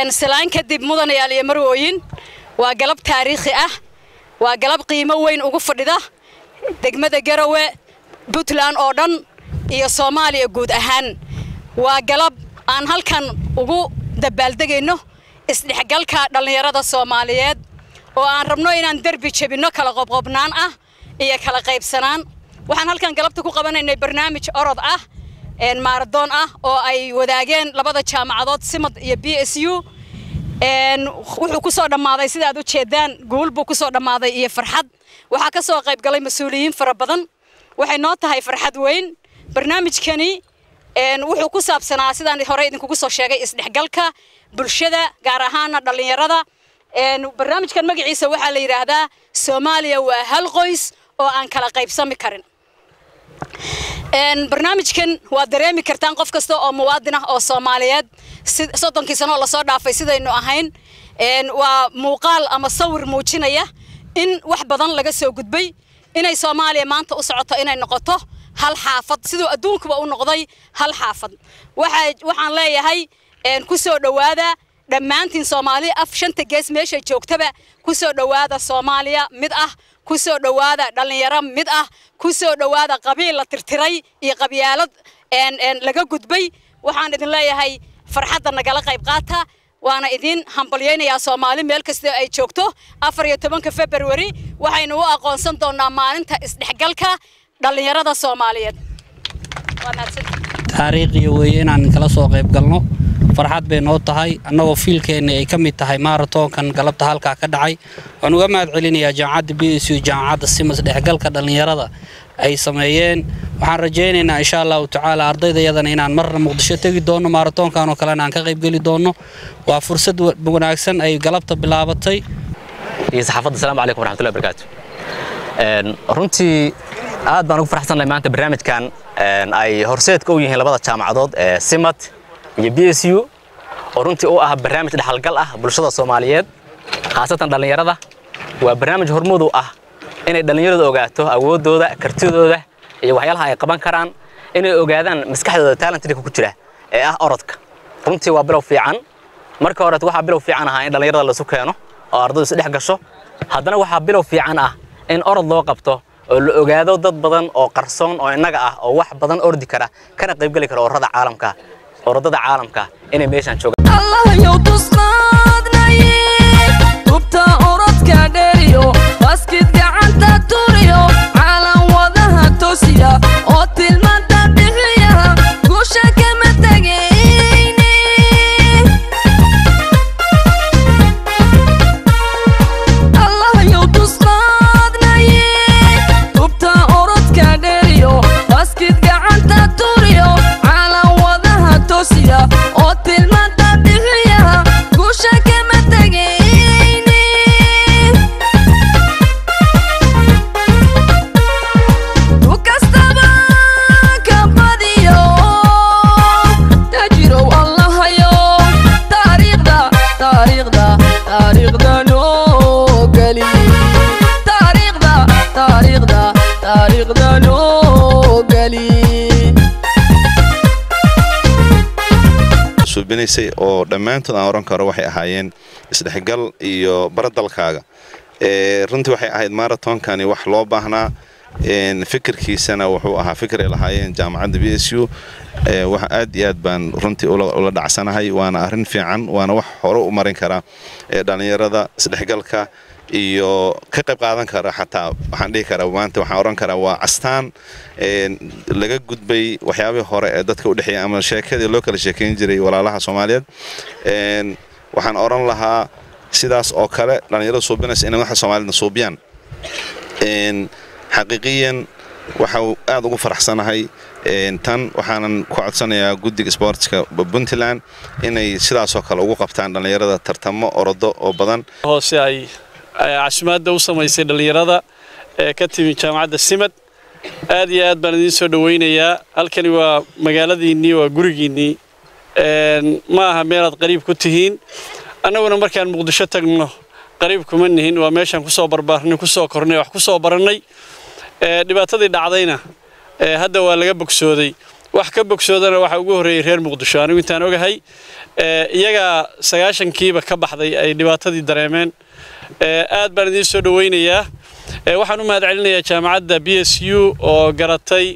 سلام كدب مدن يالي مروين وقلب تاريخي وقلب قيمة وين وقفر ده دقمة جروة بطلان أردن إيه صوماليا جود أهان وقلب عن هالكن وجو دبل دقينه استحقال كدلني يرد الصوماليات وعن ربنا إن دربي شبينه كلا قبنان إيه كلا قيب سنان وعن هالكن قلبت كو قبنا إن برنامج أرض إن ماردون أو أي وداجين لبضة جامعات سمت يبي إسيو إن وحكوسو دماضي سيدا دو تشيدان قول بوكوسو دماضي إيه فرحد وحكسو قيب قلي مسؤولين فربضن وحنوتها هاي فرحد وين برنامج كني إن وحكوسو بسنا سيدا هوريدن كوكوسو شاقي إسدحقالك برشدة قارهانا دالينيرادا إن برنامج كان مقعيسا وحا ليرادا سوماليا وهالغويس oo aan kala qaybsami karin barnaamijkan waa dareemi kartaan qof kasta oo muwaadin ah oo Soomaaliyeed soddonkii sano la soo dhaafay sidaynu ahayn waa muuqaal ama sawir muujinaya in wax badan laga soo gudbay inay Soomaaliya maanta u socoto inay noqoto hal xaafad sidoo adduunkuba u noqday hal xaafad waxaan leeyahay ku soo dhawaada dhammaantiin Soomaaliya af shanta gees meesha joogtaba ku soo dhawaada Soomaaliya mid ah كوسو دوادا دالنيرا ميد كوسو دوادا قبيلة ترتري iyo qabyaalad laga gudbay waxaan idin leeyahay farxadda nagala qayb qaata waana idin hambalyeynaya Soomaali meel kasta ay joogto 14 February waxaynu u aqoonsan doonaa maalinta isdhexgalka dhalinyarada Soomaaliyeed taariikhi weeyeen aan kala soo qayb galno farxad bay noo tahay annagoo fiilkeena ay kamid tahay marathonkan galabta halka ka dhacay waan uga mahad celinayaa jaamacadda BSU jaamacadda Simas dhexgalka dhalinyarada ay sameeyeen waxaan rajaynaynaa insha Allah ta'ala ardaydayadana inaan marna Muqdisho tagi doono marathonkan oo kale aan ka qayb gali doono waa fursad wanaagsan ay galabta bilaabatay iyo saxaafadda salaamu calaykum waraxmatullaahi wabarakaatuh runtii aad baan ugu faraxsanahay maanta barnaamijkan ay horseedka u yihiin labada jaamacadood ee SIMAD iyo BSU oo runtii u ah barnaamij dhaxalgal ah bulshada Soomaaliyeed khaasatan dhalinyarada waa barnaamij hormuud u ah inay dhalinyaradu ogaato awoodooda kartidooda iyo waxyaalaha ay qaban karaan inay ogaadaan maskaxdooda talentka ku jira ee ah orodka runtii waa bilow fiican marka hore waxa bilow fiican ah in dhalinyarada la sukeeno oo ardaydu is dhex gasho haddana waxa bilow fiican ah in orod loo qabto oo la ogaado dad badan oo qarsoon oo inaga ah oo wax badan ordi kara kana qayb gali kara orodada caalamka inay meeshan joogaan Allah yow tusnaadnay tubta orodka dheeriyo baskid gacanta turiyo caalam wadaha toosiya oo tilmaanta bixiya guusha kama tagayni Allah yow tusnaadnay tubta orodka dheeriyo baskid gacanta turiyo caalam wadaha toosiya oo tilmaanta bixiya guusha kama tagayni kastaba ka badiyo tajirow allahayo taariikhda noo geli taariikhda noo geli suubinaysay oo dhammaantood aan oran karo waxay ahaayeen isdhexgal iyo baradalkaaga runtii waxay ahayd marathonkani wax loo baahnaa fikirkiisana wuxuu ahaa fikir ay lahaayeen jaamacadda BSU waxa aad iyo aad baan runtii ula dhacsanahay waana arrin fiican waana wax hore u marin kara dhalinyarada isdhexgalka iyo ka qayb qaadan kara xataa waxaan dhihi karaa maanta waxaan oran karaa waa astaan laga gudbay waxyaabihii hore ee dadka u dhaxeeyay ama sheekadii loo kala sheekeyn jiray walaalaha Soomaaliyeed waxaan oran lahaa sidaas oo kale dhalinyarada suubinaysa inay waxa Soomaalida suubiyaan xaqiiqiyan waxa aad ugu faraxsanahay tan waxaanan ku codsanayaa guddiga sportska Puntland inay sidaas oo kale ugu qabtaan dhalinyarada tartamo orodo oo badan hoose ay caasimada u sameysay dhalinyarada ee ka timi jaamacadda SIMAD aad iyo aad baan idin soo dhaweynayaa halkani waa magaaladiinii waa gurigiinii ma aha meel aad qariib ku tihiin annaguna markaan Muqdisho tagno qariib kuma nihin waa meeshan ku soo barbaarnay ku soo kornay wax ku soo baranay dhibaatadii dhacdayna hadda waa laga bogsooday wax ka bogsoodana waxa ugu horeeyay reer Muqdisho anigu intaan ogahay iyaga 90kiiba ka baxday ay dhibaatadii dareemeen aad baan idin soo dhaweynayaa waxaan u mahadcelinayaa jaamacadda BSU oo garatay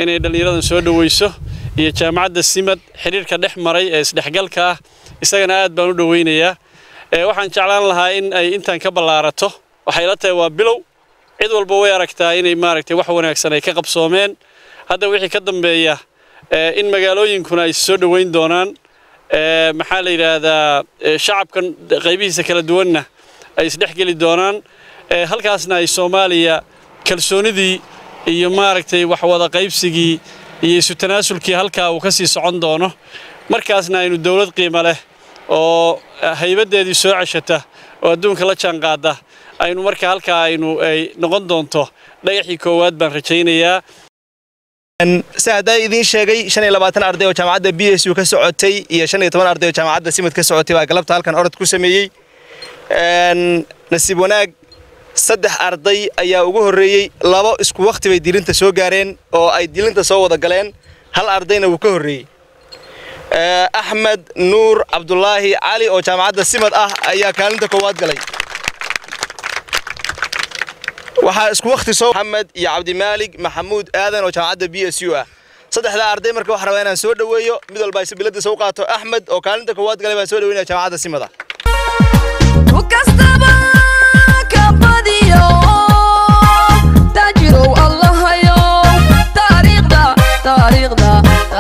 inay dhalinyarada soo dhaweyso iyo jaamacadda SIMAD xiriirka dhex maray ee isdhexgalka ah isagana aad baan u dhaweynayaa waxaan jeclaan lahaa in ay intaan ka ballaarato waxay la tahay waa bilow cid walba way aragtaa inay maaragtay wax wanaagsan ay ka qabsoomeen hadda wixii ka dambeeya in magaalooyinkuna ay soo dhaweyn doonaan maxaa la yiraahdaa shacabkan qaybihiisa kala duwanna ay isdhexgali doonaan halkaasna ay Soomaaliya kalsoonidii iyo maaragtay wax wada qaybsigii iyo isu tanaasulkii halka uu ka sii socon doono markaasna aynu dawlad qiimo leh oo haybadeedii soo ceshata oo adduunka la jaan qaada aynu marka halka aynu ay noqon doonto dhagaxii koowaad baan rajaynayaa ساعداي إذن شيء 25 أرضي وجامعة BSU كسعودتي iyo 15 أرضي وجامعة SIMAD كسعودتي وقلبت halkan orod ku sameeyay nasiib wanaag 3 arday ayaa ugu horeeyay 2 isku waqti bay dilinta soo gaareen oo ay dilinta soo wada galeen hal ardayna uu ka horeeyay Ahmed Nuur Abdullahi Ali oo jaamacadda SIMAD ah ayaa kaalinta koowaad galay waxa isku waqti soo Maxamed iyo Cabdi Maalig Maxamuud Aadan oo jaamacadda BSU ah saddexda arday marka wax rabaan inaan soo dhaweeyo mid walba ay bilada soo qaato Ahmed oo kaalinta koowaad galay baan soo dhaweynaa jaamacadda SIMAD kastaba ka badiyo tajirow allahayo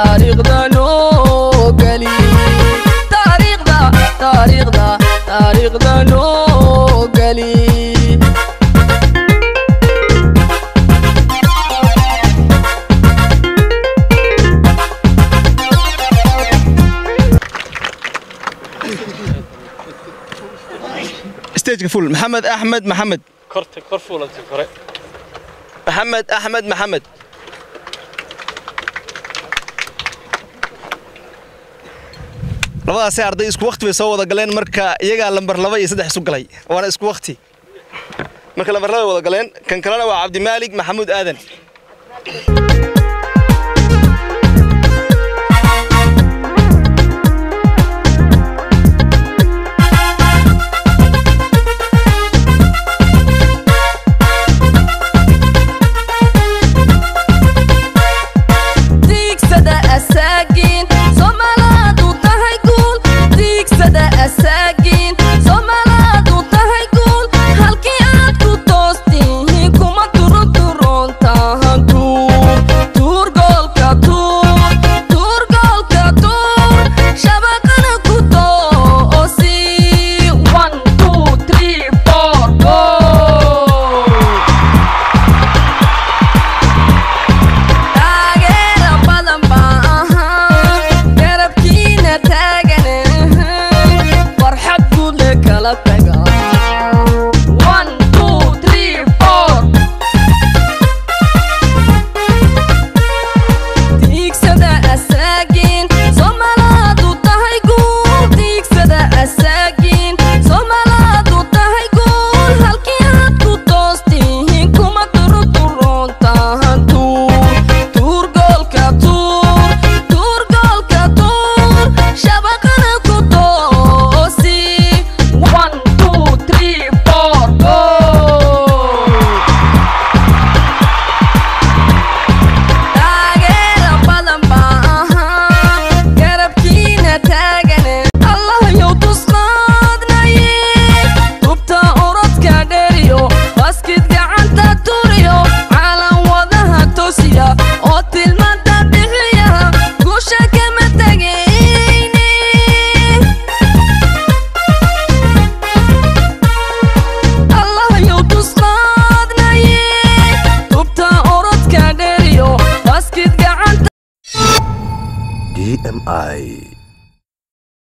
taariikhda noo geli taariikhda noo geli stageka full maxamed axmed maxamed kor fuulanta kore maxamed axmed maxamed labadaas arday isku waqti bay soo wada galeen marka iyaga lambar 2 iyo 3 isu galay waana isku waqti marka lambar 2 wada galeen kan kalena waa Cabdi Maalig Maxamuud Aadan